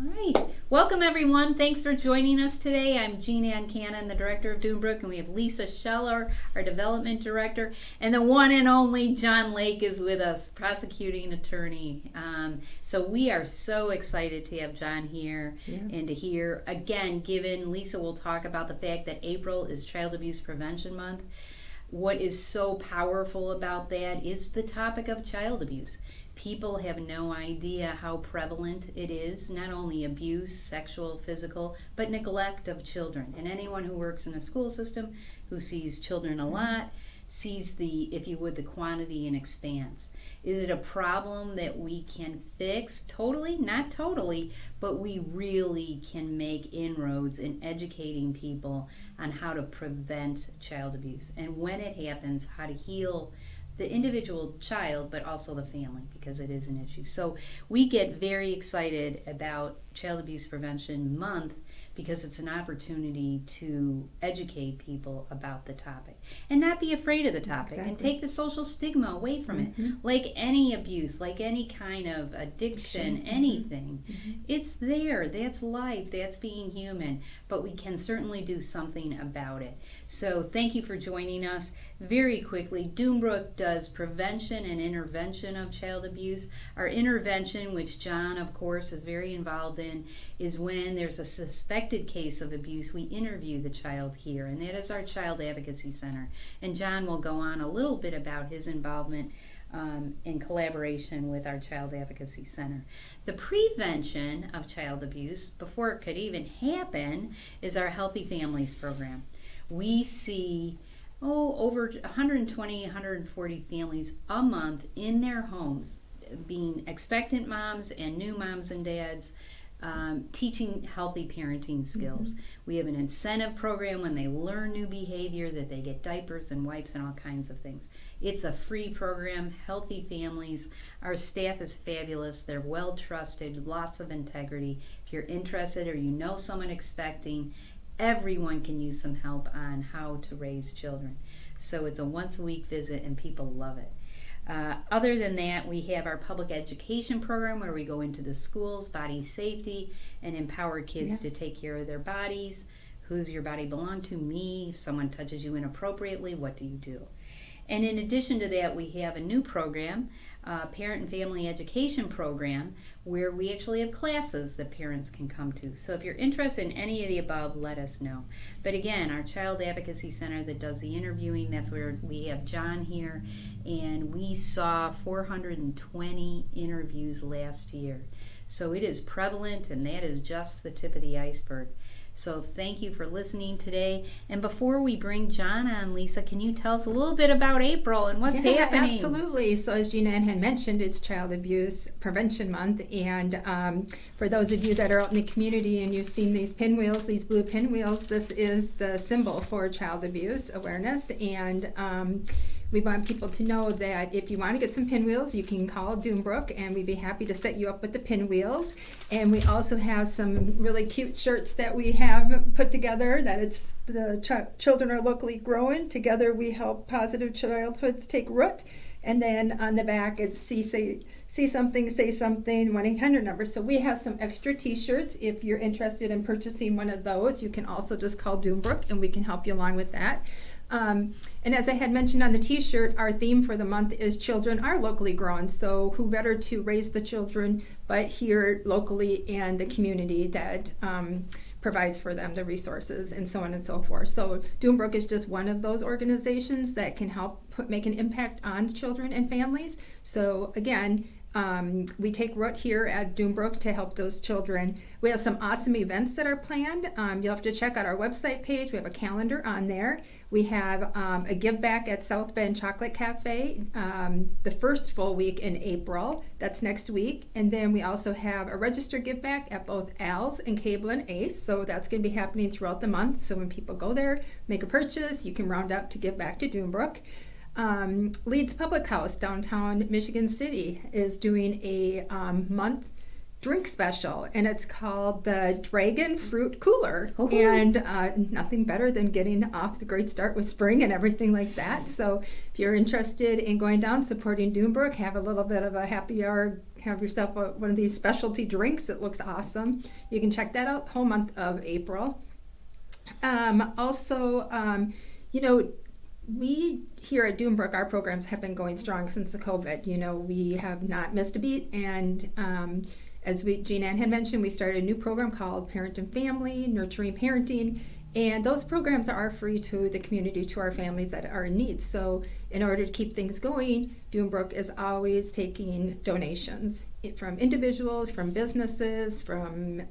All right. Welcome, everyone. Thanks for joining us today. I'm Jeanne Ann John, the director of Dunebrook, and we have Lisa Scheller, our development director, and the one and only John Lake is with us, prosecuting attorney. So we are so excited to have John here and to hear, again, given Lisa will talk about the fact that April is Child Abuse Prevention Month. What is so powerful about that is the topic of child abuse. People have no idea how prevalent it is, not only abuse, sexual, physical, but neglect of children. And anyone who works in a school system, who sees children a lot, sees the, if you would, the quantity and expanse. Is it a problem that we can fix? Totally? Not totally, but we really can make inroads in educating people on how to prevent child abuse. And when it happens, how to heal the individual child, but also the family, because it is an issue. So we get very excited about Child Abuse Prevention Month because it's an opportunity to educate people about the topic and not be afraid of the topic and take the social stigma away from it. Like any abuse, like any kind of addiction, anything, it's there. That's life. That's being human. But we can certainly do something about it. So thank you for joining us. Very quickly, Dunebrook does prevention and intervention of child abuse. Our intervention, which John, of course, is very involved in, is when there's a suspected case of abuse, we interview the child here, and that is our Child Advocacy Center. And John will go on a little bit about his involvement in collaboration with our Child Advocacy Center. The prevention of child abuse, before it could even happen, is our Healthy Families program. We see over 120, 140 families a month in their homes, being expectant moms and new moms and dads, teaching healthy parenting skills. We have an incentive program when they learn new behavior that they get diapers and wipes and all kinds of things. It's a free program, Healthy Families. Our staff is fabulous. They're well trusted, lots of integrity. If you're interested or you know someone expecting, everyone can use some help on how to raise children. So it's a once-a-week visit, and people love it. Other than that, we have our public education program where we go into the schools, body safety, and empower kids to take care of their bodies. Who's your body belong to? Me. If someone touches you inappropriately, what do you do? And in addition to that, we have a new program, Parent and Family Education Program, where we actually have classes that parents can come to. So if you're interested in any of the above, let us know. But again, our Child Advocacy Center that does the interviewing, that's where we have John here, and we saw 420 interviews last year. So it is prevalent, and that is just the tip of the iceberg. So thank you for listening today. And before we bring John on, Lisa, can you tell us a little bit about April and what's happening? Absolutely. So as Jeanne Ann had mentioned, it's Child Abuse Prevention Month. And for those of you that are out in the community and you've seen these pinwheels, these blue pinwheels, this is the symbol for child abuse awareness. And we want people to know that if you want to get some pinwheels, you can call Dunebrook, and we'd be happy to set you up with the pinwheels. And we also have some really cute shirts that we have put together that it's the children are locally grown. Together we help positive childhoods take root. And then on the back it's see something, say something, 1-800 number. So we have some extra t-shirts. If you're interested in purchasing one of those, you can also just call Dunebrook and we can help you along with that. And as I had mentioned on the t-shirt, our theme for the month is children are locally grown. So who better to raise the children but here locally and the community that provides for them the resources and so on and so forth. So Dunebrook is just one of those organizations that can help make an impact on children and families. So again, we take root here at Dunebrook to help those children. We have some awesome events that are planned. You'll have to check out our website page. We have a calendar on there. We have a give back at South Bend Chocolate Cafe the first full week in April. That's next week. And then we also have a registered give back at both Al's and Cable and Ace. So that's going to be happening throughout the month. So when people go there, make a purchase, you can round up to give back to Dunebrook. Leeds Public House, downtown Michigan City, is doing a month drink special, and it's called the Dragon Fruit Cooler. Ooh. And nothing better than getting off the great start with spring and everything like that. So if you're interested in going down, supporting Dunebrook, have a little bit of a happy hour, have yourself one of these specialty drinks. It looks awesome. You can check that out the whole month of April. We here at Dunebrook, our programs have been going strong since the COVID. We have not missed a beat, and as Jeanne Ann had mentioned, we started a new program called Parent and Family, Nurturing Parenting, and those programs are free to the community, to our families that are in need. So in order to keep things going, Dunebrook is always taking donations from individuals, from businesses, from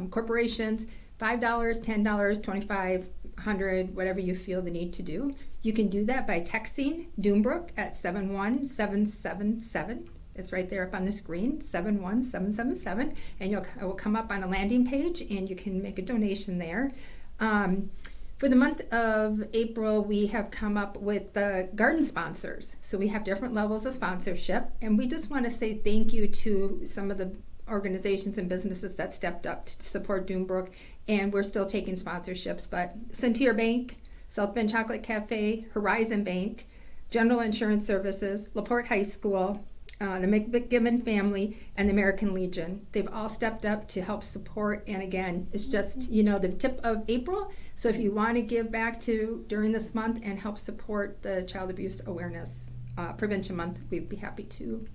corporations, $5, $10, $25, $100, whatever you feel the need to do. You can do that by texting Dunebrook at 71777. It's right there up on the screen, 71777, and it will come up on a landing page, and you can make a donation there. For the month of April, we have come up with the garden sponsors. So we have different levels of sponsorship, and we just want to say thank you to some of the organizations and businesses that stepped up to support Dunebrook, and we're still taking sponsorships. But Centier Bank, South Bend Chocolate Cafe, Horizon Bank, General Insurance Services, LaPorte High School, the McGibbon family, and the American Legion. They've all stepped up to help support, and again, it's just, the tip of April. So if you want to give back during this month and help support the Child Abuse Awareness Prevention Month, we'd be happy to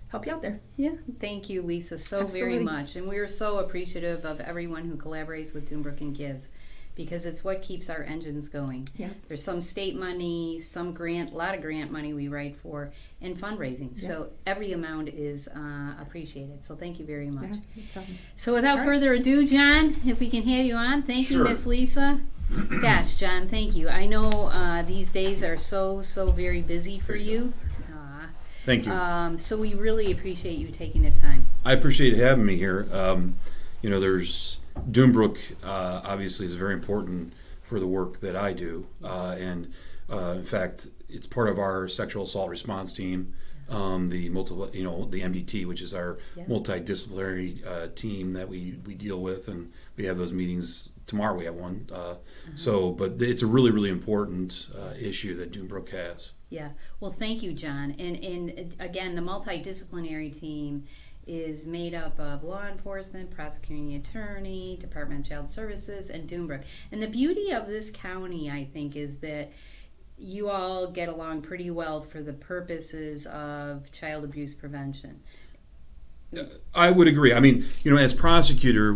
help you out there. Yeah, thank you, Lisa, so very much. And we're so appreciative of everyone who collaborates with Dunebrook and gives, because it's what keeps our engines going. Yes. There's some state money, some grant, a lot of grant money we write for, and fundraising. Yeah. So every amount is appreciated. So thank you very much. Yeah, so without further ado, John, if we can have you on. Thank you, Miss Lisa. Gosh, John, thank you. I know these days are so very busy for you. Thank you. So we really appreciate you taking the time. I appreciate having me here. There's Dunebrook obviously is very important for the work that I do, and in fact, it's part of our sexual assault response team, the MDT, which is our multidisciplinary team that we deal with, and we have those meetings tomorrow. We have one, but it's a really important issue that Dunebrook has. Yeah. Well, thank you, John. And again, the multidisciplinary team is made up of law enforcement, prosecuting attorney, Department of Child Services, and Dunebrook. And the beauty of this county, I think, is that you all get along pretty well for the purposes of child abuse prevention. I would agree. I mean, as prosecutor,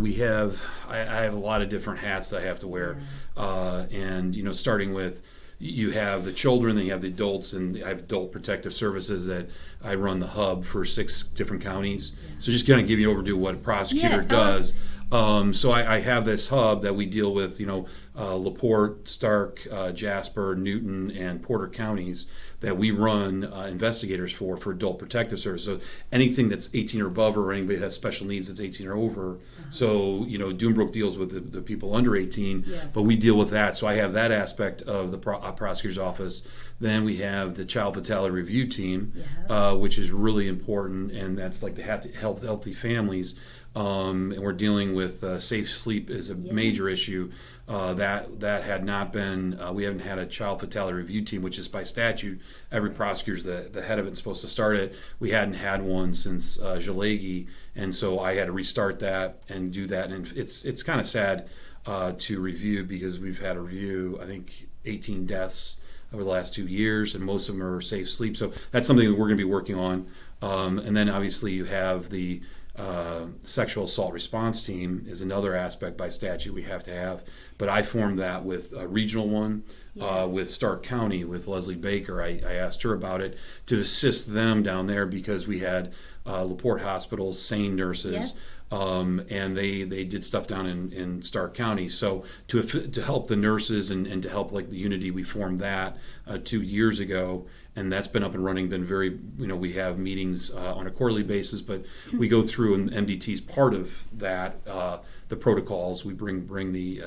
I have a lot of different hats that I have to wear, and starting with, you have the children, then you have the adults, and I have adult protective services that I run the hub for 6 different counties. Yeah. So just kind of give you an overview of what a prosecutor does. So I have this hub that we deal with, LaPorte, Stark, Jasper, Newton, and Porter counties that we run investigators for adult protective services. So anything that's 18 or above, or anybody that has special needs that's 18 or over. So, Dunebrook deals with the people under 18, but we deal with that. So I have that aspect of the prosecutor's office. Then we have the Child Fatality Review Team, which is really important, and that's like the healthy families. And we're dealing with safe sleep is a major issue. That had not been, we haven't had a Child Fatality Review Team, which is by statute, every prosecutor's the head of it and supposed to start it. We hadn't had one since Jalegi, and so I had to restart that and do that. And it's kind of sad to review, because we've had a review, I think, 18 deaths over the last 2 years, and most of them are safe sleep. So that's something that we're going to be working on. And then obviously you have the sexual assault response team is another aspect by statute we have to have, but I formed that with a regional one with Stark County with Leslie Baker. I asked her about it to assist them down there, because we had LaPorte Hospital's SANE nurses, and they did stuff down in Stark County. So to help the nurses and to help like the Unity, we formed that 2 years ago. And that's been up and running, been very, we have meetings on a quarterly basis, but we go through, and MDT's part of that, the protocols. We bring the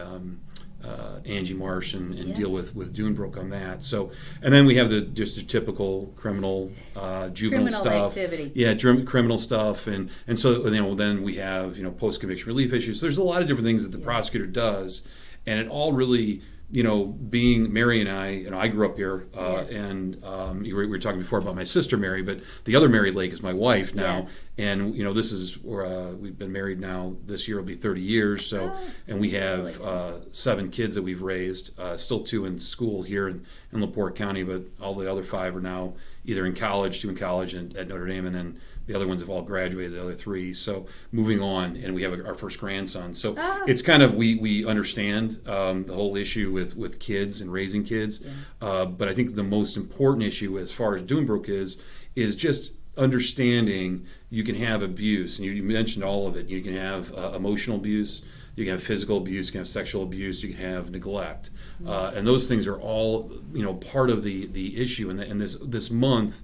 Angie Marsh and Yes. deal with Dunebrook on that. So, and then we have just the typical criminal, juvenile Criminal stuff. activity. Yeah, criminal stuff, and so then we have post conviction relief issues. There's a lot of different things that the prosecutor does, and it all really. Being Mary and I grew up here, Yes. and we were talking before about my sister Mary, but the other Mary Lake is my wife now, Yes. and this is where we've been married now. This year will be 30 years, so and we have 7 kids that we've raised, still 2 in school here in LaPorte County, but all the other 5 are now either in college, 2 in college and at Notre Dame, and then the other ones have all graduated, the other 3. So moving on, and we have our first grandson. So it's kind of, we understand the whole issue with kids and raising kids. Yeah. But I think the most important issue as far as Dunebrook is just understanding you can have abuse. And you mentioned all of it. You can have emotional abuse. You can have physical abuse. You can have sexual abuse. You can have neglect. And those things are all, part of the issue. And this month,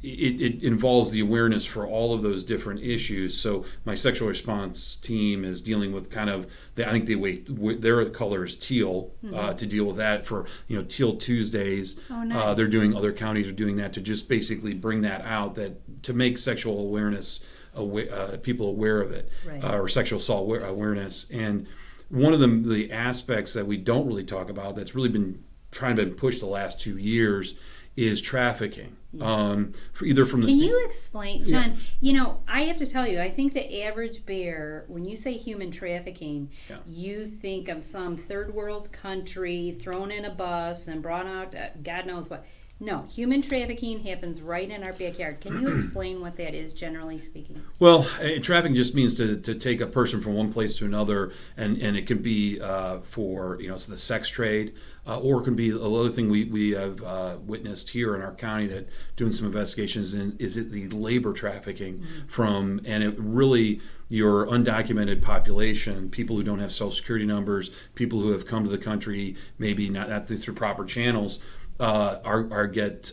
it involves the awareness for all of those different issues. So my sexual response team is dealing with kind of, I think their color is teal, to deal with that for Teal Tuesdays. Oh, nice. Other counties are doing that to just basically bring that out, that to make sexual awareness, people aware of it, right. Or sexual assault awareness. And one of the aspects that we don't really talk about that's really been trying to be pushed the last 2 years is trafficking. Either from the Can you explain, John? Yeah. I have to tell you, I think the average bear, when you say human trafficking, you think of some third world country thrown in a bus and brought out, God knows what. No, human trafficking happens right in our backyard. Can you explain what that is, generally speaking? Well, trafficking just means to take a person from one place to another, and it can be for it's the sex trade, or it can be another thing we have witnessed here in our county that doing some investigations in, is it the labor trafficking from, and it really your undocumented population, people who don't have social security numbers, people who have come to the country maybe not through proper channels. Get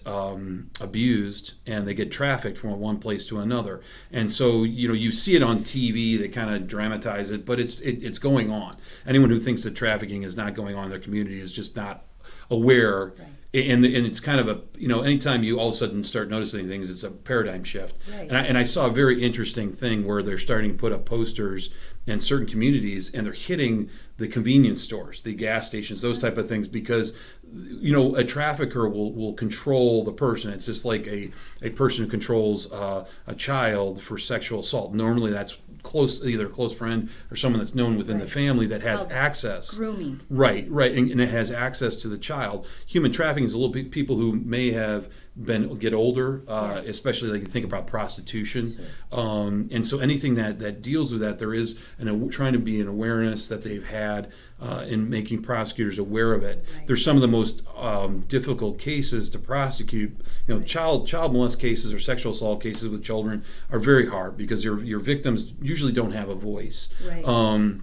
abused, and they get trafficked from one place to another. And so you see it on TV. They kind of dramatize it, but it's going on. Anyone who thinks that trafficking is not going on in their community is just not aware. Right. And it's kind of anytime you all of a sudden start noticing things, it's a paradigm shift. Right. And I saw a very interesting thing where they're starting to put up posters in certain communities, and they're hitting the convenience stores, the gas stations, those type of things, because a trafficker will control the person. It's just like a person who controls a child for sexual assault. Normally that's either a close friend or someone that's known within the family that has access. Grooming. Right, and it has access to the child. Human trafficking is a little bit people who may have get older, especially like you think about prostitution. Sure. And so anything that deals with that, there is trying to be an awareness that they've had in making prosecutors aware of it. Right. There's some of the most difficult cases to prosecute. Child molest cases or sexual assault cases with children are very hard because your victims usually don't have a voice. Right.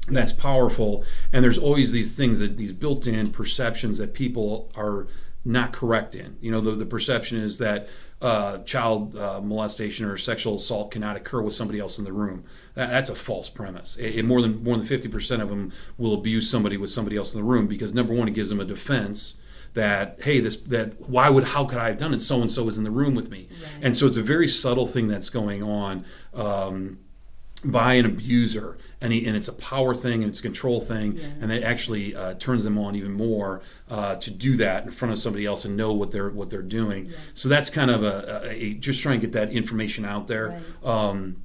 That's powerful, and there's always these things these built-in perceptions that people are not correct in. The perception is that child molestation or sexual assault cannot occur with somebody else in the room. That's a false premise. More than 50% of them will abuse somebody with somebody else in the room because, number one, it gives them a defense that, hey, how could I have done it? So and so was in the room with me. Right. And so it's a very subtle thing that's going on by an abuser, and it's a power thing and it's a control thing, and it actually turns them on even more to do that in front of somebody else and know what they're doing. Yeah. So that's kind of just trying to get that information out there. Right.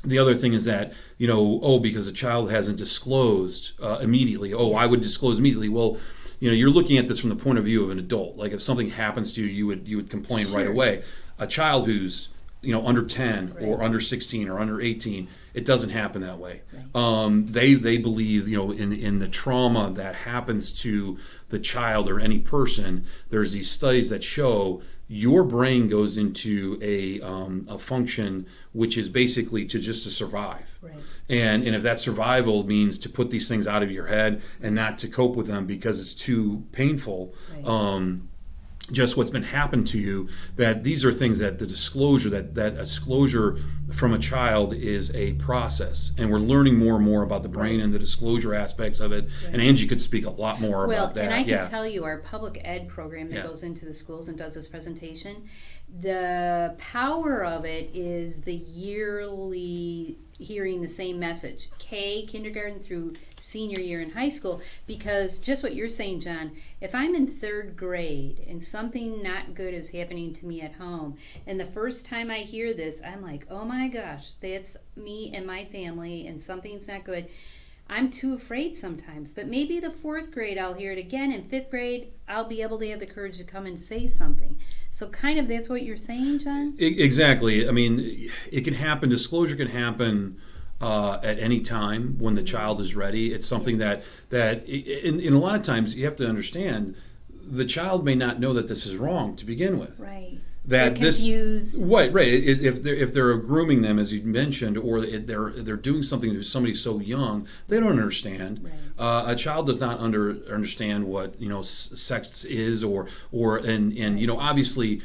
The other thing is that because a child hasn't disclosed immediately. I would disclose immediately. Well, you're looking at this from the point of view of an adult. Like if something happens to you, you would complain right away. A child who's under 10 or under 16 or under 18. It doesn't happen that way. Right. They believe, in the trauma that happens to the child or any person. There's these studies that show your brain goes into a function which is basically to survive. Right. And if that survival means to put these things out of your head and not to cope with them because it's too painful. Right. just what's been happened to you, that these are things that the disclosure, that a disclosure from a child is a process, and we're learning more and more about the brain and the disclosure aspects of it. And Angie could speak a lot more about that. And I can tell you, our public ed program that Yeah. goes into the schools and does this presentation, the power of it is the yearly hearing the same message, kindergarten through senior year in high school, because just what you're saying, John, if I'm in third grade and something not good is happening to me at home, and the first time I hear this, I'm like, oh my gosh, that's me and my family, and something's not good. I'm too afraid sometimes, but maybe the fourth grade I'll hear it again. In fifth grade, I'll be able to have the courage to come and say something. So kind of that's what you're saying, John? Exactly. I mean, it can happen. Disclosure can happen at any time when the child is ready. It's something that in a lot of times you have to understand, the child may not know that this is wrong to begin with. Right. That they're confused. Right. If they're grooming them, as you mentioned, or they're doing something to somebody so young, they don't understand. Right. A child does not understand what sex is, or obviously.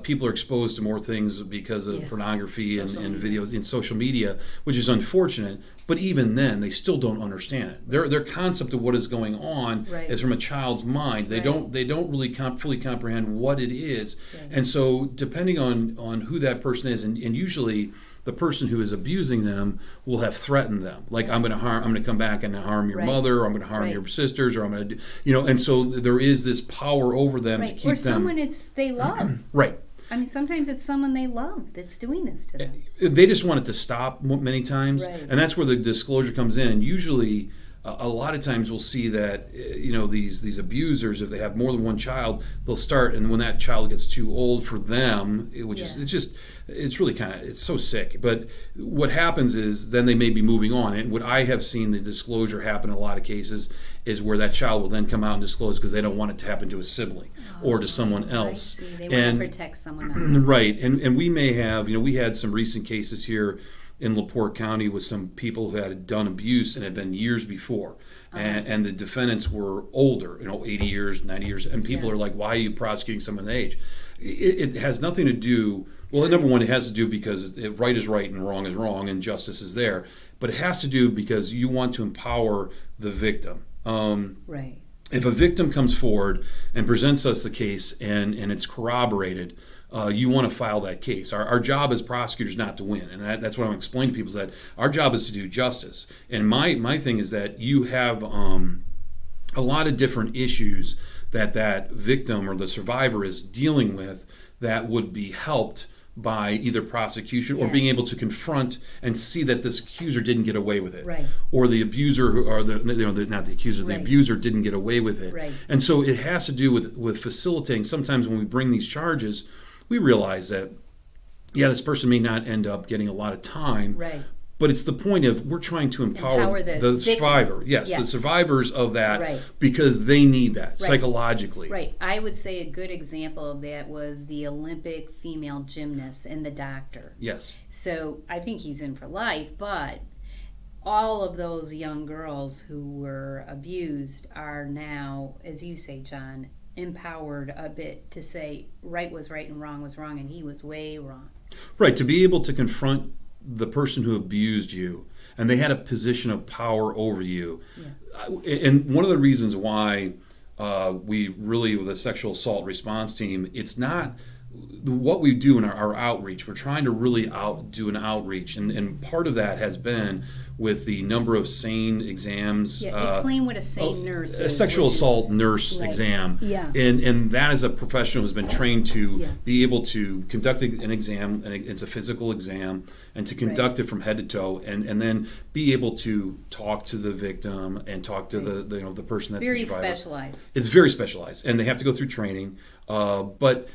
People are exposed to more things because of pornography and videos in social media, which is unfortunate. But even then, they still don't understand it. Their concept of what is going on is from a child's mind. They don't really fully comprehend what it is. Right. And so, depending on who that person is, and usually the person who is abusing them will have threatened them, like I'm going to come back and harm your mother, or I'm going to harm your sisters, or I'm going to and so there is this power over them to keep them. Or someone they love. Right. I mean, sometimes it's someone they love that's doing this to them. They just want it to stop many times, and that's where the disclosure comes in. And usually, a lot of times we'll see that these abusers, if they have more than one child, they'll start, and when that child gets too old for them, it's really it's so sick. But what happens is then they may be moving on. And what I have seen the disclosure happen in a lot of cases is where that child will then come out and disclose because they don't want it to happen to a sibling or to someone else. I see. They want to protect someone else. Right. And we may have, we had some recent cases here in LaPorte County with some people who had done abuse and had been years before. And the defendants were older, 80 years, 90 years. And people are like, why are you prosecuting someone that age? It has nothing to do, well, number one, it has to do because right is right and wrong is wrong and justice is there. But it has to do because you want to empower the victim. Right. If a victim comes forward and presents us the case and it's corroborated, you want to file that case. Our job as prosecutors is not to win, and that's what I'm explaining to people, is that our job is to do justice. And my thing is that you have a lot of different issues that victim or the survivor is dealing with that would be helped by either prosecution or being able to confront and see that this accuser didn't get away with it, or the abuser, or not the accuser, the abuser didn't get away with it. And so it has to do with facilitating. Sometimes when we bring these charges, we realize that this person may not end up getting a lot of time, but it's the point of we're trying to empower the survivor. The survivors of that, because they need that psychologically. Right. I would say a good example of that was the Olympic female gymnast and the doctor. Yes. So I think he's in for life, but all of those young girls who were abused are now, as you say, John, empowered a bit to say right was right and wrong was wrong, and he was way wrong. Right. To be able to confront the person who abused you, and they had a position of power over you. And one of the reasons why we really, with the sexual assault response team, it's not what we do in our outreach. We're trying to really do an outreach, and part of that has been with the number of SANE exams. Explain what a SANE nurse is. A sexual assault nurse exam. And that is a professional who's been trained to be able to conduct an exam, and it's a physical exam, and to conduct it from head to toe, and then be able to talk to the victim and talk to the person that's very the survivor. Specialized. It's very specialized, and they have to go through training. But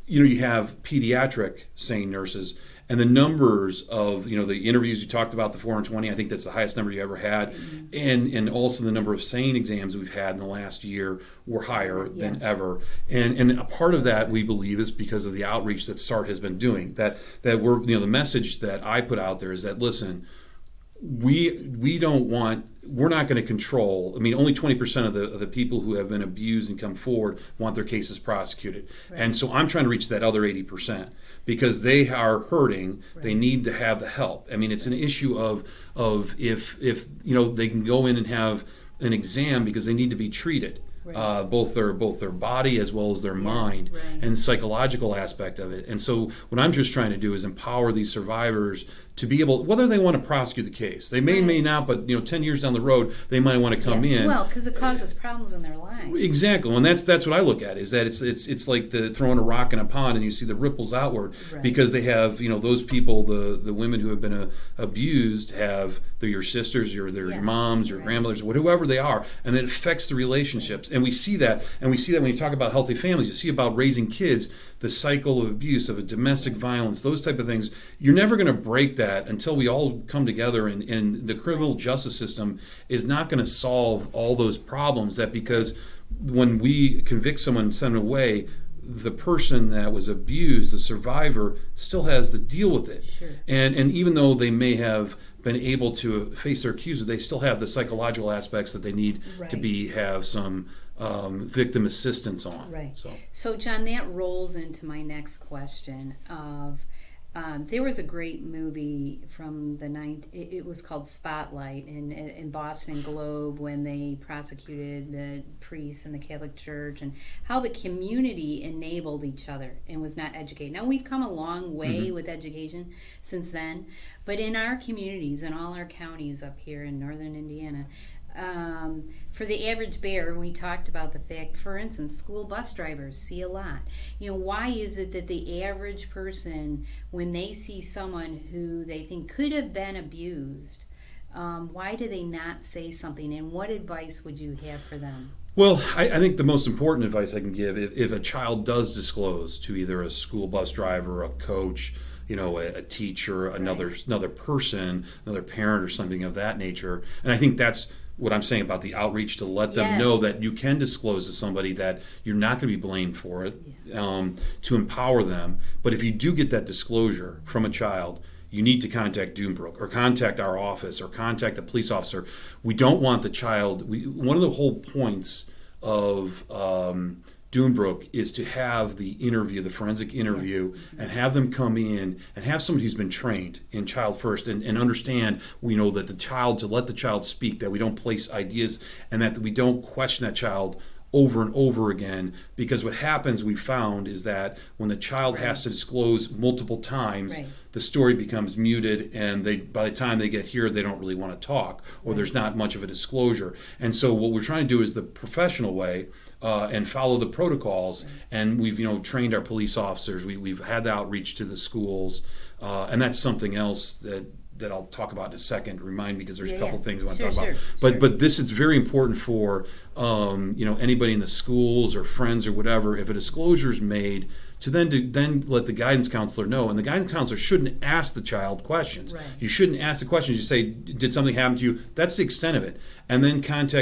you have pediatric SANE nurses, and the numbers of the interviews you talked about, the 420, I think that's the highest number you ever had, and also the number of SANE exams we've had in the last year were higher than ever. And a part of that, we believe, is because of the outreach that SART has been doing. That we're the message that I put out there is that, listen, we don't want. We're not going to control. I mean, only 20% of the people who have been abused and come forward want their cases prosecuted, and so I'm trying to reach that other 80% because they are hurting. They need to have the help. I mean, it's an issue of if they can go in and have an exam because they need to be treated. Both their body as well as their mind and psychological aspect of it. And so what I'm just trying to do is empower these survivors to be able, whether they want to prosecute the case, they may not, but 10 years down the road they might want to come in. Well, because it causes problems in their lives. Exactly, and that's what I look at, is that it's like throwing a rock in a pond and you see the ripples outward because they have those people, the women who have been abused have they're your sisters, your moms, your grandmothers, whoever they are, and it affects the relationships. And we see that when you talk about healthy families, you see about raising kids, the cycle of abuse, of a domestic violence, those type of things. You're never going to break that until we all come together, and the criminal justice system is not going to solve all those problems. Because when we convict someone and send them away, the person that was abused, the survivor, still has to deal with it. Sure. And even though they may have been able to face their accuser, they still have the psychological aspects that they need to have some victim assistance on. Right. So John, that rolls into my next question of there was a great movie from it was called Spotlight in Boston Globe, when they prosecuted the priests in the Catholic Church and how the community enabled each other and was not educated. Now, we've come a long way with education since then, but in our communities, in all our counties up here in northern Indiana, for the average bear, we talked about the fact, for instance, school bus drivers see a lot. Why is it that the average person, when they see someone who they think could have been abused, why do they not say something? And what advice would you have for them? Well, I think the most important advice I can give, if a child does disclose to either a school bus driver, a coach, a teacher, another person, another parent, or something of that nature, and I think that's what I'm saying about the outreach, to let them know that you can disclose to somebody that you're not going to be blamed for it, to empower them. But if you do get that disclosure from a child, you need to contact Doombrook or contact our office or contact a police officer. We don't want the child. One of the whole points of Doombrook is to have the interview, the forensic interview, and have them come in and have somebody who's been trained in child first and understand, that to let the child speak, that we don't place ideas, and that we don't question that child over and over again. Because what happens, we found, is that when the child has to disclose multiple times, the story becomes muted, and by the time they get here, they don't really want to talk, or there's not much of a disclosure. And so what we're trying to do is the professional way, and follow the protocols. And we've trained our police officers. We've had the outreach to the schools, and that's something else that I'll talk about in a second. Remind me, because there's a couple things I want to talk about. But this is very important for anybody in the schools or friends or whatever. If a disclosure is made, to then let the guidance counselor know, and the guidance counselor shouldn't ask the child questions. You shouldn't ask the questions. You say, "Did something happen to you?" That's the extent of it. And then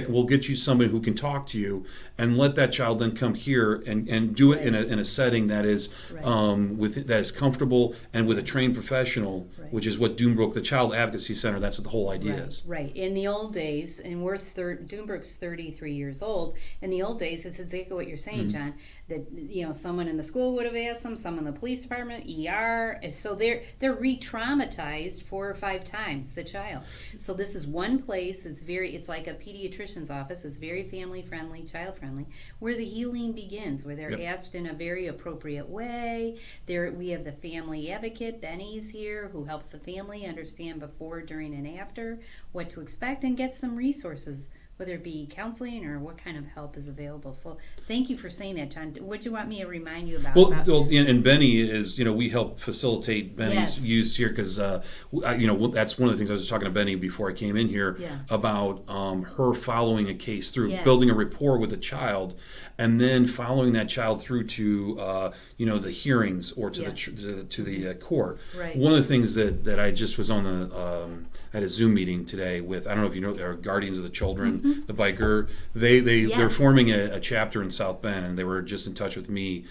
we'll get you somebody who can talk to you, and let that child then come here and do it in a setting that is that is comfortable and with a trained professional, which is what Doombrook, the Child Advocacy Center, that's what the whole idea is. In the old days, and Doombrook's 33 years old. In the old days, it's exactly what you're saying, John. That someone in the school would have asked them, someone in the police department, ER. So they're re-traumatized 4 or 5 times, the child. So this is one place it's like a pediatrician's office. It's very family friendly, child friendly, where the healing begins, where they're asked in a very appropriate way. We have the family advocate, Benny's here, who helps the family understand before, during, and after what to expect, and get some resources, whether it be counseling or what kind of help is available. So thank you for saying that, John. What do you want me to remind you about? Well, and Benny is, we help facilitate Benny's use here, because, that's one of the things I was talking to Benny before I came in here about her following a case through, building a rapport with a child, and then following that child through to, the hearings or to the court. One of the things that I just was on at a Zoom meeting today with, I don't know if you know, our Guardians of the Children, the biker. They're Yes. forming a chapter in South Bend, and they were just in touch with me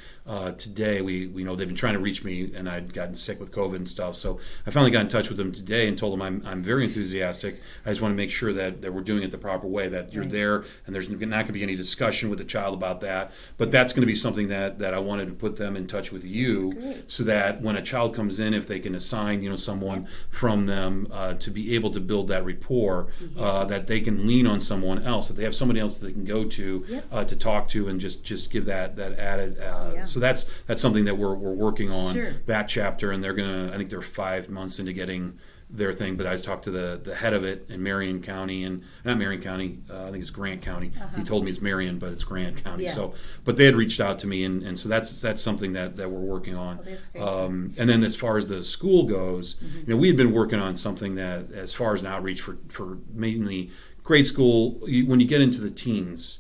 today. We know they've been trying to reach me, and I'd gotten sick with COVID and stuff. So I finally got in touch with them today and told them I'm very enthusiastic. I just want to make sure that we're doing it the proper way, that you're Right. there, and there's not going to be any discussion with the child about that. But that's going to be something that I wanted to put them in touch with you, That's great. so that when a child comes in, if they can assign someone from them to be able to build that rapport, that they can lean on someone else, that they have somebody else that they can go to to talk to, and just give that added. So that's something that we're working on, Sure. that chapter, and I think they're 5 months into getting their thing. But I talked to the head of it in Marion County, and not Marion County, I think it's Grant County. He told me it's Marion, but it's Grant County. Yeah. So, but they had reached out to me, and so that's something that we're working on. Oh, that's great. And then as far as the school goes, we had been working on something that, as far as an outreach for mainly grade school, when you get into the teens,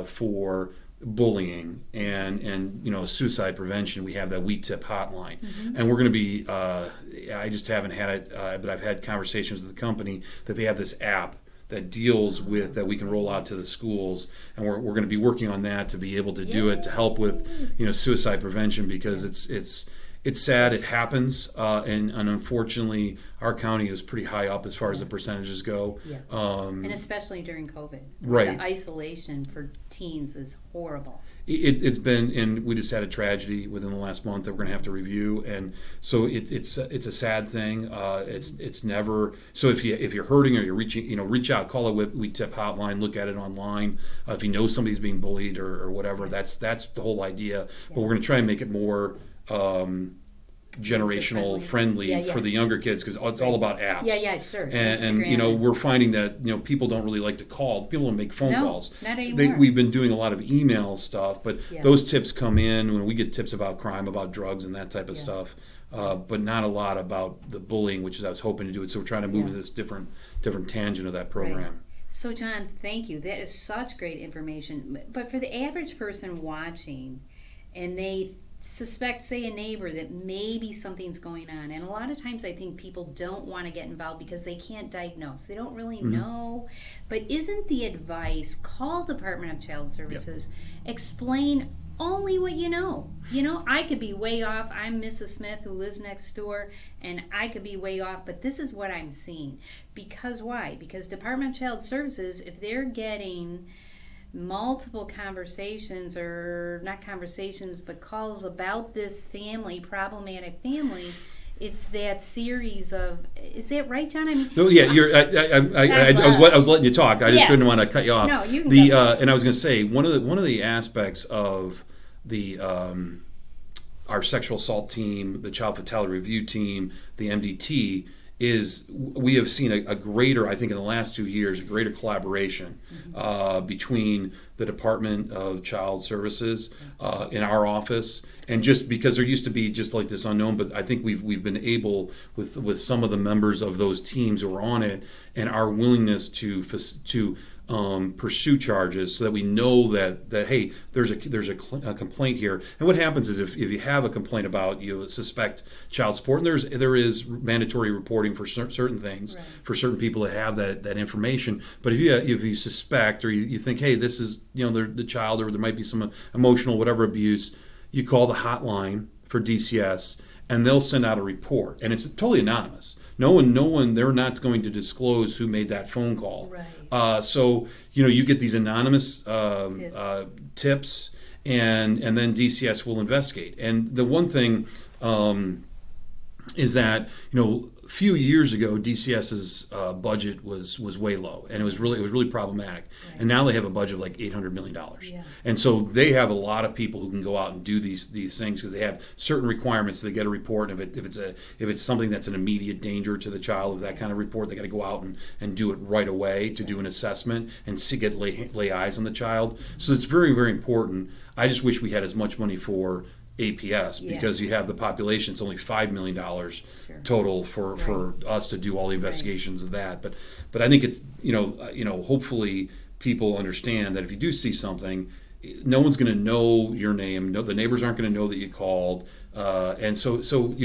for bullying and suicide prevention, we have that We Tip hotline, and we're going to be. I just haven't had it, but I've had conversations with the company that they have this app that deals with, that we can roll out to the schools, and we're going to be working on that to be able to do it, to help with suicide prevention, because it's sad, it happens, and unfortunately our county is pretty high up as far as the percentages go. And especially during COVID. Right. The isolation for teens is horrible. It's been, and we just had a tragedy within the last month that we're going to have to review, and so it's a sad thing. It's never, so if you're hurting or you're reaching, reach out, call a We Tip hotline, look at it online. If you know somebody's being bullied or whatever, that's the whole idea. But we're going to try and make it more generational friendly for the younger kids, because it's all about apps. Sure. And we're finding that people don't really like to call. People don't make phone calls. Not anymore. We've been doing a lot of email stuff, but those tips come in when we get tips about crime, about drugs, and that type of stuff. But not a lot about the bullying, which is I was hoping to do it. So we're trying to move to this different tangent of that program. Right. So John, thank you. That is such great information. But for the average person watching, and they suspect, say, a neighbor that maybe something's going on, and a lot of times I think people don't want to get involved because they can't diagnose, they don't really know. But isn't the advice, call Department of Child Services, explain only what you know. I could be way off. I'm Mrs. Smith who lives next door, and I could be way off, but this is what I'm seeing. Because why? Because Department of Child Services, if they're getting multiple conversations, or not conversations, but calls about this problematic family, it's that series of, is that right, John? I mean, no, yeah, you're. I was letting you talk. I just didn't want to cut you off. No, you can and I was going to say one of the aspects of the our sexual assault team, the child fatality review team, the MDT, is we have seen a greater, I think in the last 2 years, a greater collaboration between the Department of Child Services in our office, and just because there used to be just like this unknown, but I think we've been able with some of the members of those teams who are on it, and our willingness to pursue charges, so that we know that hey, there's a complaint here. And what happens is if you have a complaint about, you suspect child support, and there is mandatory reporting for certain things, for certain people that have that information. But if you suspect, or you think, hey, this is the child, or there might be some emotional whatever abuse, you call the hotline for DCS, and they'll send out a report, and it's totally anonymous. No one, they're not going to disclose who made that phone call. Right. So you get these anonymous tips, and then DCS will investigate. And the one thing is that a few years ago, DCS's budget was way low, and it was really problematic. Right. And now they have a budget of like $800 million, and so they have a lot of people who can go out and do these things, because they have certain requirements. So they get a report, and if it's something that's an immediate danger to the child, of that kind of report, they got to go out and do it right away to do an assessment and lay eyes on the child. So it's very, very important. I just wish we had as much money for APS, because you have the population. It's only $5 million total for us to do all the investigations of that. But I think it's hopefully people understand that if you do see something, no one's going to know your name. No, the neighbors aren't going to know that you called, and so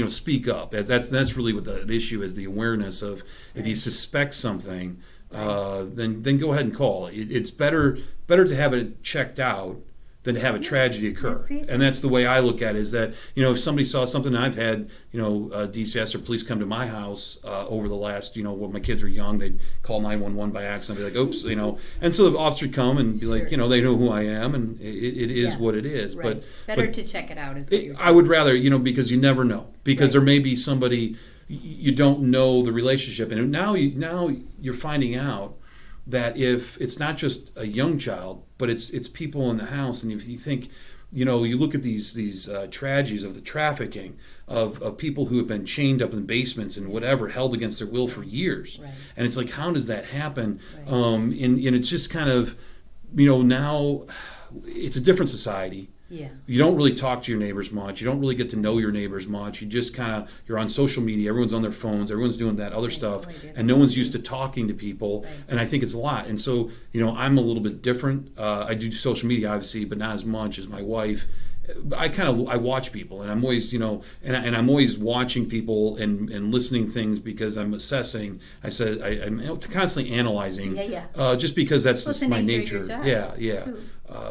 speak up. That's really what the issue is. The awareness of, if you suspect something, then go ahead and call. It's better to have it checked out than to have a tragedy occur. And that's the way I look at it, is that, if somebody saw something, I've had, DCS or police come to my house over the last, when my kids were young, they'd call 911 by accident, be like, oops, and so the officer would come and be like, they know who I am, and it is what it is. Right. Better to check it out, is what you're saying. I would rather, because you never know, because there may be somebody, you don't know the relationship, and now you're finding out that if it's not just a young child, but it's people in the house, and if you think, you look at these tragedies of the trafficking of people who have been chained up in basements and whatever, held against their will for years, and it's like, how does that happen? And it's just kind of, now it's a different society. Yeah. You don't really talk to your neighbors much. You don't really get to know your neighbors much. You just you're on social media. Everyone's on their phones. Everyone's doing that other stuff. And no one's used to talking to people. Right. And I think it's a lot. And so, I'm a little bit different. I do social media, obviously, but not as much as my wife. I watch people, and I'm always, and I'm always watching people and listening things, because I'm assessing. I'm constantly analyzing. Just because that's just my nature. Yeah.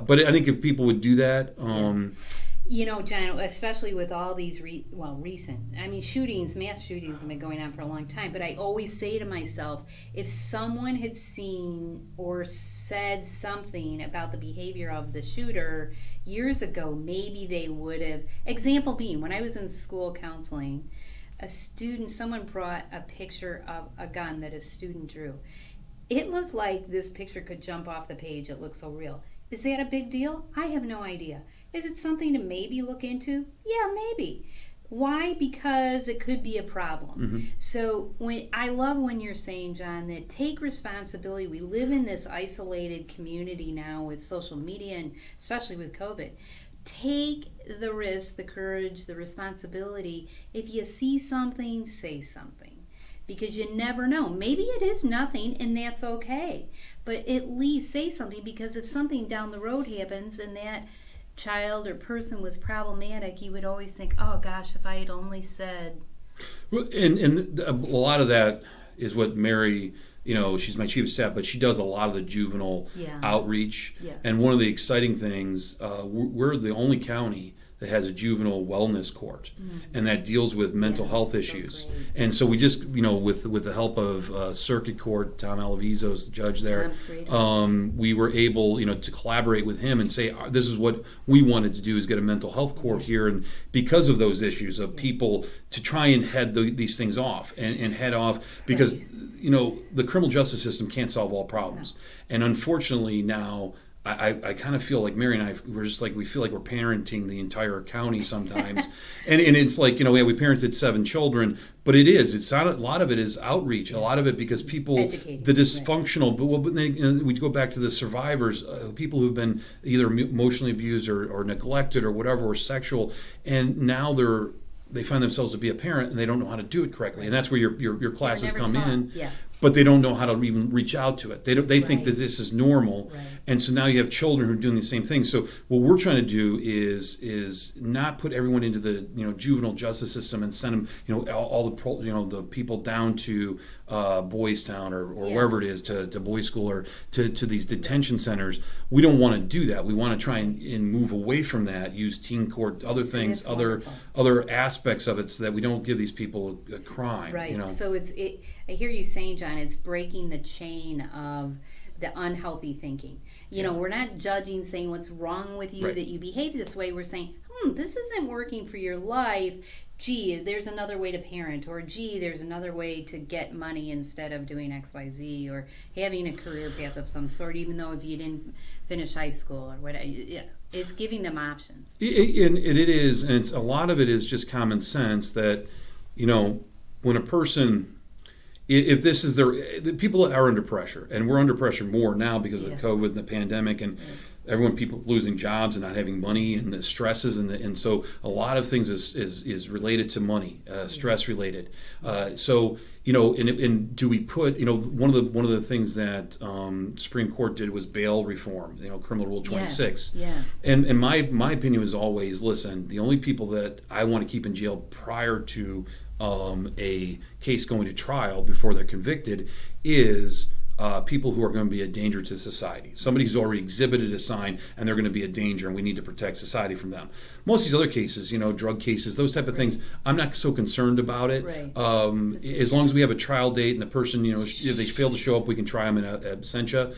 But I think if people would do that, John, especially with all these recent, shootings, mass shootings have been going on for a long time, but I always say to myself, if someone had seen or said something about the behavior of the shooter years ago, maybe they would have. Example being, when I was in school counseling, someone brought a picture of a gun that a student drew. It looked like this picture could jump off the page. It looked so real. Is that a big deal? I have no idea. Is it something to maybe look into? Yeah, maybe. Why? Because it could be a problem. Mm-hmm. So I love when you're saying, John, that take responsibility. We live in this isolated community now with social media, and especially with COVID. Take the risk, the courage, the responsibility. If you see something, say something. Because you never know. Maybe it is nothing, and that's okay. But at least say something, because if something down the road happens and that child or person was problematic, you would always think, oh gosh, if I had only said. Well, and a lot of that is what Mary, she's my chief of staff, but she does a lot of the juvenile outreach. Yeah. And one of the exciting things, we're the only county that has a juvenile wellness court, and that deals with mental health issues. So and so we just, with the help of Circuit Court, Tom Alavizo's the judge there, we were able, to collaborate with him and say, this is what we wanted to do, is get a mental health court here, and because of those issues of people, to try and head these things off and head off, because the criminal justice system can't solve all problems. No. And unfortunately now, I kind of feel like Mary and we feel like we're parenting the entire county sometimes. and it's like, we parented 7 children, but it's not, a lot of it is outreach, a lot of it because people, educated, the dysfunctional, but we go back to the survivors, people who've been either emotionally abused or neglected or whatever, or sexual, and now they find themselves to be a parent and they don't know how to do it correctly. And that's where your classes come in. Yeah. But they don't know how to even reach out to it. They think that this is normal, and so now you have children who are doing the same thing. So what we're trying to do is not put everyone into the juvenile justice system and send them all the people down to Boys Town or wherever it is, to boys school or to these detention centers. We don't want to do that. We want to try and move away from that. Use teen court, other things, other aspects of it, so that we don't give these people a crime. Right. So I hear you saying, John, it's breaking the chain of the unhealthy thinking. We're not judging, saying what's wrong with you that you behave this way. We're saying, this isn't working for your life. Gee, there's another way to parent, or gee, there's another way to get money instead of doing XYZ, or having a career path of some sort, even though if you didn't finish high school or whatever. It's giving them options. And it is, and a lot of it is just common sense that, when a person, if this is the people are under pressure, and we're under pressure more now because of COVID and the pandemic, and people losing jobs and not having money, and the stresses, and so a lot of things is related to money, stress related. So and do we put one of the things that Supreme Court did was bail reform, criminal rule 26. Yes. And my opinion was always, listen, the only people that I want to keep in jail prior to a case going to trial before they're convicted is people who are going to be a danger to society. Somebody who's already exhibited a sign and they're going to be a danger, and we need to protect society from them. Most of these other cases, drug cases, those type of things, I'm not so concerned about it. Right. As long as we have a trial date and the person, if they fail to show up, we can try them in absentia.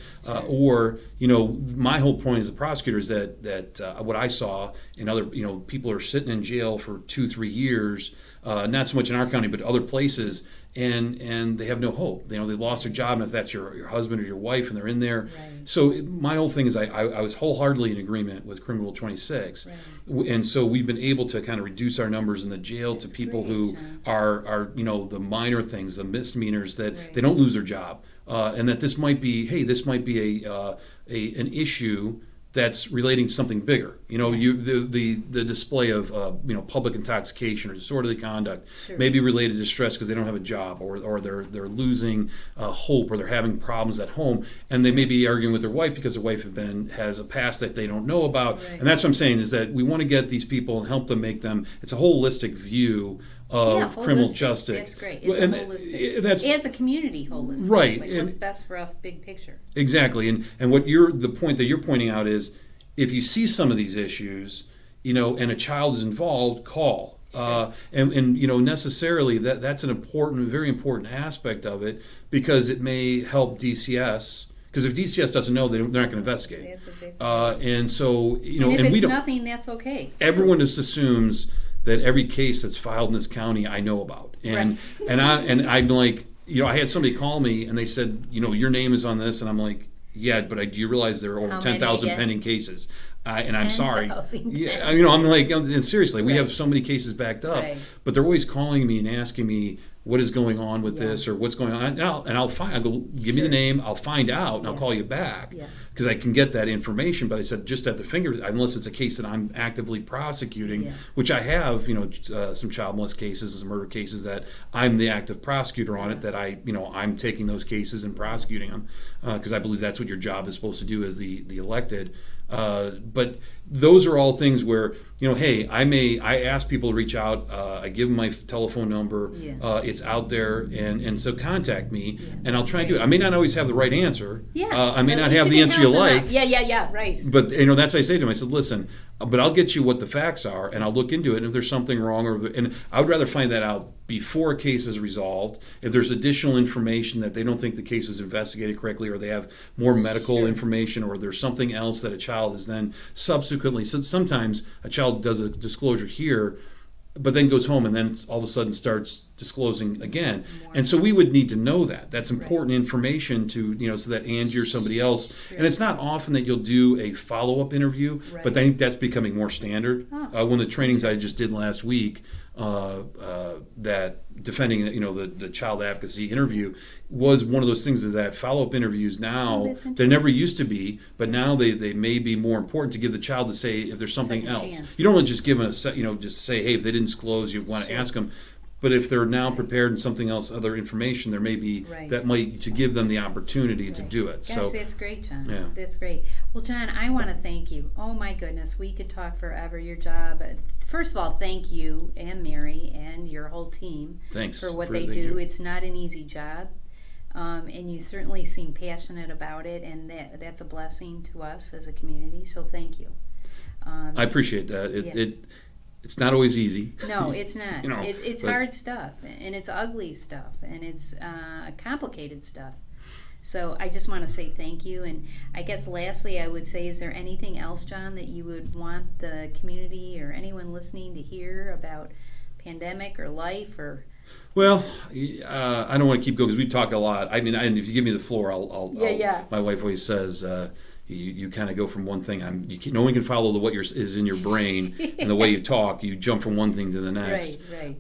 Or, my whole point as a prosecutor is that what I saw in other, people are sitting in jail for 2-3 years, not so much in our county, but other places, and they have no hope. They lost their job, and if that's your husband or your wife, and they're in there. Right. So my whole thing is I was wholeheartedly in agreement with Criminal Rule 26, Right. and so we've been able to kind of reduce our numbers in the jail That's to people great, who John. are the minor things, the misdemeanors that Right. they don't lose their job, and that this might be an issue that's relating to something bigger. The display of public intoxication or disorderly conduct Sure. may be related to stress because they don't have a job, or they're losing hope, or they're having problems at home, and they may be arguing with their wife because their wife has a past that they don't know about. Right. And that's what I'm saying, is that we want to get these people and help them make them. It's a holistic view of criminal holistic. justice. That's great. It's And holistic. that's As a community, holistic. Right. Like And- what's best for us, big picture. Exactly, and what the point that you're pointing out is, if you see some of these issues, and a child is involved, call. And necessarily that's an important, very important aspect of it, because it may help DCS. Because if DCS doesn't know, they're not going to investigate. That's exactly. And so and if and we it's don't. nothing, that's okay. Everyone just assumes that every case that's filed in this county I know about, and I'm like, I had somebody call me and they said, your name is on this, and I'm like, yeah, but do you realize there are over How many 10,000 again? pending cases? And I'm sorry. 10,000 Yeah, pending. I'm like, and seriously, we Right. have so many cases backed up, Right. but they're always calling me and asking me what is going on with Yeah. this, or what's going on, and I'll find. I'll go, give me Sure. the name. I'll find out, and I'll Yeah. call you back, Yeah. because I can get that information. But I said, just at the finger, unless it's a case that I'm actively prosecuting, Yeah. which I have, some child molest cases and some murder cases that I'm the active prosecutor on it. That I'm taking those cases and prosecuting them, because I believe that's what your job is supposed to do as the elected. But those are all things where, hey, I ask people to reach out. I give them my telephone number. Yeah. It's out there, and so contact me, Yeah. and I'll try and do it. I may not always have the right answer. Yeah. I may At not least have the can answer you help them out. like. Yeah, right. But that's what I say to them. I said, listen, but I'll get you what the facts are, and I'll look into it. And if there's something wrong, and I would rather find that out before a case is resolved. If there's additional information that they don't think the case was investigated correctly, or they have more medical Sure. information, or there's something else that a child has then subsequently. So sometimes a child does a disclosure here, but then goes home and then all of a sudden starts disclosing again. More. And so we would need to know that. That's important information to, so that Angie or somebody else, Sure. and it's not often that you'll do a follow-up interview, Right. but I think that's becoming more standard. Oh. One of the trainings I just did last week, that defending, the child advocacy interview, was one of those things that follow-up interviews now, Oh, that's there never used to be, but now they may be more important to give the child to say if there's something Second else. chance. You don't want to just give them just say, hey, if they didn't disclose, you want to Sure. ask them. But if they're now prepared and something else, other information, there may be Right. that might to give them the opportunity to Right. do it. Gosh, So that's great, John. Yeah. That's great. Well, John, I want to thank you. Oh my goodness, we could talk forever. Your job. First of all, thank you and Mary and your whole team thanks for what for- they thank do. you. It's not an easy job, and you certainly seem passionate about it, and that's a blessing to us as a community. So thank you. I appreciate that. Yeah. It's not always easy. No, it's not. You know, it's but- hard stuff, and it's ugly stuff, and it's complicated stuff. So I just want to say thank you, and I guess lastly I would say, is there anything else, John, that you would want the community or anyone listening to hear about pandemic or life or? Well, I don't want to keep going because we talk a lot. I mean, and if you give me the floor, I'll Yeah. My wife always says, you kind of go from one thing. No one can follow what is in your brain and the way you talk. You jump from one thing to the next. Right.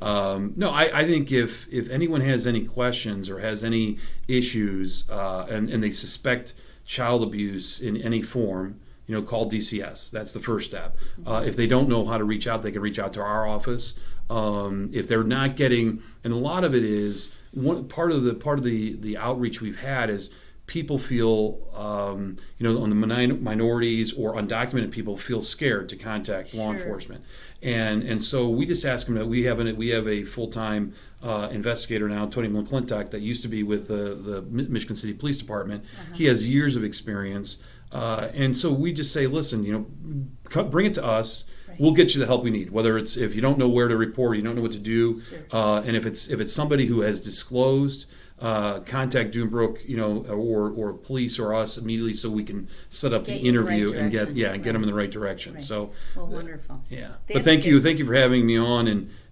No, I think if anyone has any questions or has any issues, and they suspect child abuse in any form, call DCS. That's the first step. If they don't know how to reach out, they can reach out to our office. If they're not getting, and a lot of it is part of the outreach we've had is people feel, on the minorities or undocumented people feel scared to contact law Sure. enforcement, and so we just ask them that we have a full-time investigator now, Tony McClintock, that used to be with the Michigan City Police Department. He has years of experience, and so we just say, listen, bring it to us. Right. We'll get you the help we need. Whether it's if you don't know where to report, you don't know what to do, Sure. and if it's somebody who has disclosed, contact Dunebrook, or police or us immediately so we can set up Get the you in the right interview and get direction. get them in the right direction. Right. So Well, wonderful. yeah, That's but thank good. you for having me on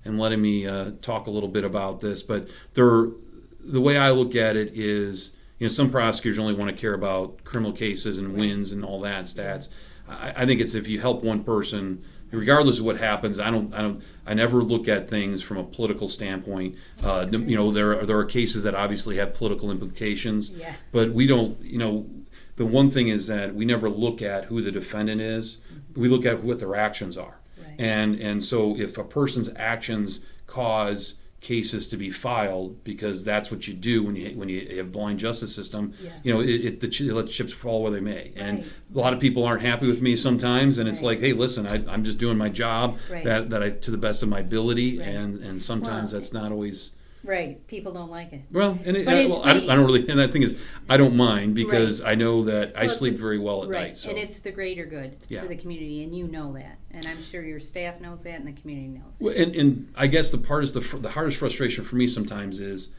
and letting me talk a little bit about this. But the way I look at it is, some prosecutors only want to care about criminal cases and wins and all that stats. I think it's if you help one person, regardless of what happens. I never look at things from a political standpoint. There are cases that obviously have political implications, Yeah. but we don't. The one thing is that we never look at who the defendant is. We look at what their actions are, Right. and so if a person's actions cause cases to be filed, because that's what you do when you have blind justice system. Yeah. Let the chips fall where they may, and Right. a lot of people aren't happy with me sometimes, and it's Right. like, hey, listen, I'm just doing my job Right. that I to the best of my ability, Right. and sometimes Well, that's not always. Right. People don't like it. Well, and But it's I don't really. And the thing is, I don't mind because Right. I know that I Well, it's sleep the- very well at Right. night. So And it's the greater good Yeah. for the community, and you know that. And I'm sure your staff knows that, and the community knows that. Well, and I guess the hardest frustration for me sometimes is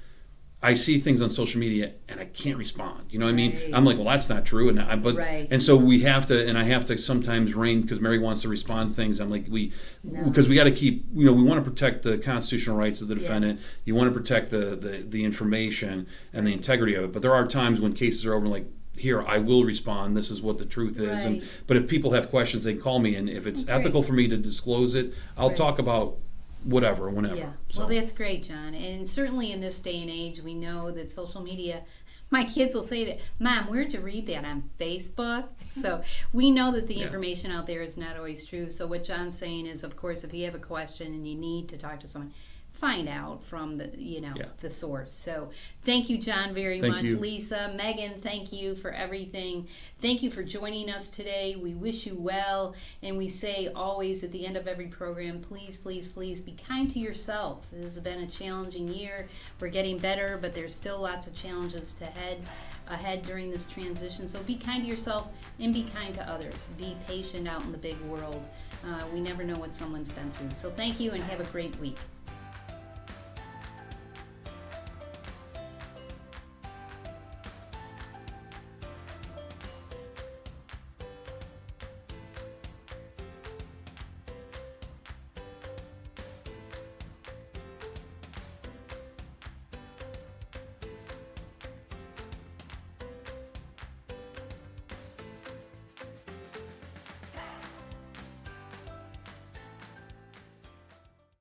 I see things on social media and I can't respond. You know what I mean? Right. I'm like, well, that's not true, Right. and so we have to, and I have to sometimes rein because Mary wants to respond to things. I'm like, No. because we got to keep, we want to protect the constitutional rights of the defendant. Yes. You want to protect the information and the integrity of it. But there are times when cases are over, like, here, I will respond. This is what the truth is. Right. But if people have questions, they call me, and if it's Great. ethical for me to disclose it, I'll Right. talk about whatever, whenever. Yeah. So. Well, that's great, John. And certainly in this day and age, we know that social media. My kids will say that, Mom, where'd you read that on Facebook? So we know that the Yeah. information out there is not always true. So what John's saying is, of course, if you have a question and you need to talk to someone, find out from the the source. So thank you, John, very Thank much. you. Lisa, Megan, thank you for everything. Thank you for joining us today. We wish you well, and we say always at the end of every program, please, please, please be kind to yourself. This has been a challenging year. We're getting better, but there's still lots of challenges ahead during this transition. So be kind to yourself and be kind to others. Be patient out in the big world. We never know what someone's been through. So thank you and have a great week.